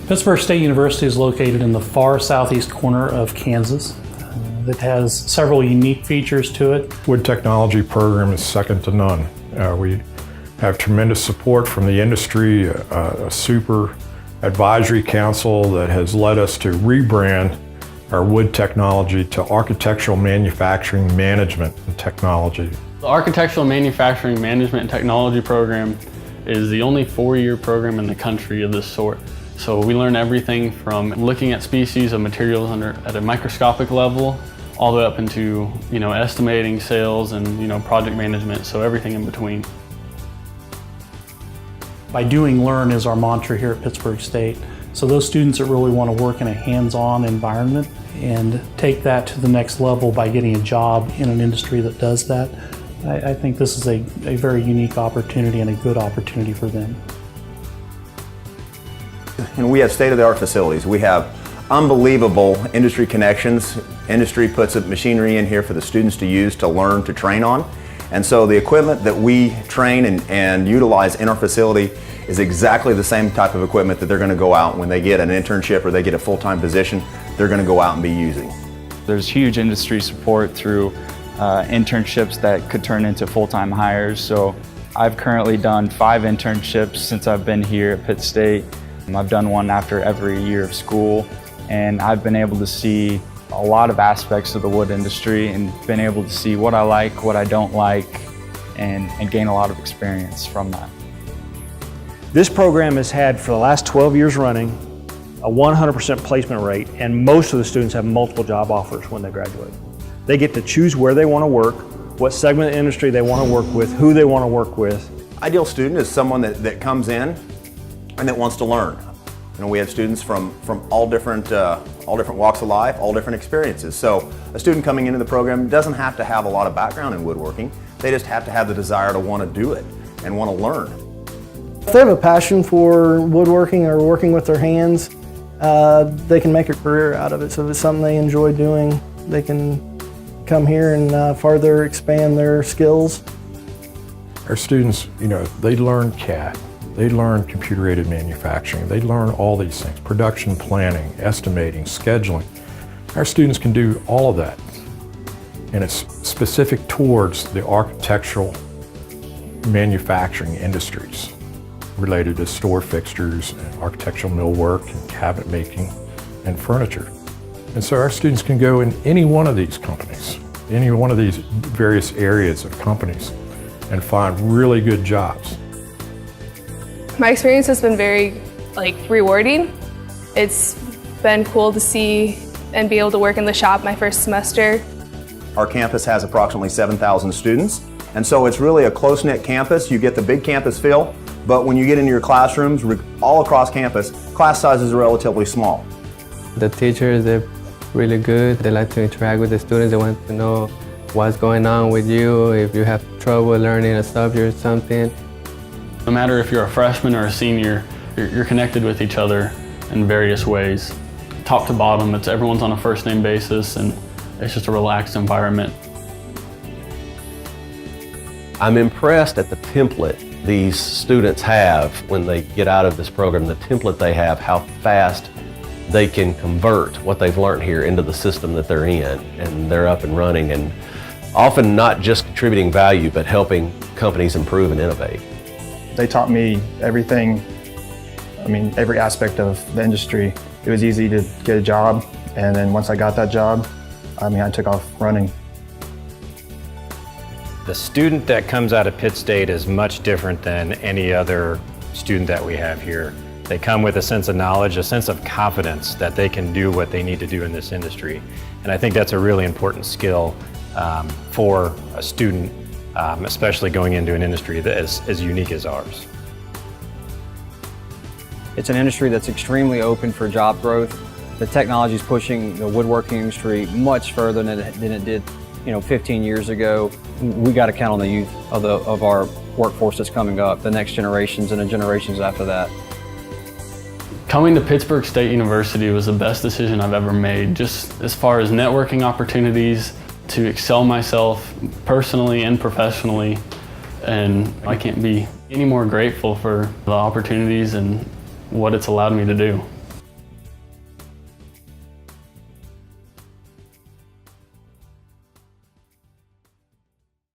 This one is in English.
Pittsburgh State University is located in the far southeast corner of Kansas. It has several unique features to it. Wood technology program is second to none. We have tremendous support from the industry, a super advisory council that has led us to rebrand our wood technology to architectural manufacturing management and technology. The Architectural Manufacturing Management and Technology program is the only 4-year program in the country of this sort. So we learn everything from looking at species of materials at a microscopic level, all the way up into estimating sales and project management, so everything in between. By doing, learn is our mantra here at Pittsburgh State. So those students that really want to work in a hands-on environment and take that to the next level by getting a job in an industry that does that, I think this is a very unique opportunity and a good opportunity for them. And we have state-of-the-art facilities. We have unbelievable industry connections. Industry puts machinery in here for the students to use, to learn, to train on. And so the equipment that we train and utilize in our facility is exactly the same type of equipment that they're going to go out when they get an internship or they get a full-time position, they're going to go out and be using. There's huge industry support through internships that could turn into full-time hires. So I've currently done 5 internships since I've been here at Pitt State. I've done one after every year of school, and I've been able to see a lot of aspects of the wood industry and been able to see what I like, what I don't like, and gain a lot of experience from that. This program has had, for the last 12 years running, a 100% placement rate, and most of the students have multiple job offers when they graduate. They get to choose where they want to work, what segment of the industry they want to work with, who they want to work with. Ideal student is someone that comes in and that wants to learn. We have students from all different walks of life, all different experiences. So a student coming into the program doesn't have to have a lot of background in woodworking. They just have to have the desire to want to do it and want to learn. If they have a passion for woodworking or working with their hands, they can make a career out of it. So if it's something they enjoy doing, they can come here and further expand their skills. Our students, they learn CAD. They learn computer-aided manufacturing. They learn all these things, production planning, estimating, scheduling. Our students can do all of that, and it's specific towards the architectural manufacturing industries related to store fixtures and architectural millwork and cabinet making and furniture. And so our students can go in any one of these companies, any one of these various areas of companies, and find really good jobs. My experience has been very rewarding. It's been cool to see and be able to work in the shop my first semester. Our campus has approximately 7,000 students, and so it's really a close-knit campus. You get the big campus feel, but when you get into your classrooms all across campus, class sizes are relatively small. The teachers, they're really good. They like to interact with the students. They want to know what's going on with you, if you have trouble learning a subject or something. No matter if you're a freshman or a senior, you're connected with each other in various ways. Top to bottom, everyone's on a first-name basis, and it's just a relaxed environment. I'm impressed at the template these students have when they get out of this program, the template they have, how fast they can convert what they've learned here into the system that they're in, and they're up and running, and often not just contributing value, but helping companies improve and innovate. They taught me everything, every aspect of the industry. It was easy to get a job, and then once I got that job, I took off running. The student that comes out of Pitt State is much different than any other student that we have here. They come with a sense of knowledge, a sense of confidence that they can do what they need to do in this industry. And I think that's a really important skill for a student, especially going into an industry that is as unique as ours. It's an industry that's extremely open for job growth. The technology is pushing the woodworking industry much further than it did 15 years ago. We got to count on the youth of our workforce that's coming up, the next generations and the generations after that. Coming to Pittsburgh State University was the best decision I've ever made, just as far as networking opportunities, to excel myself personally and professionally, and I can't be any more grateful for the opportunities and what it's allowed me to do.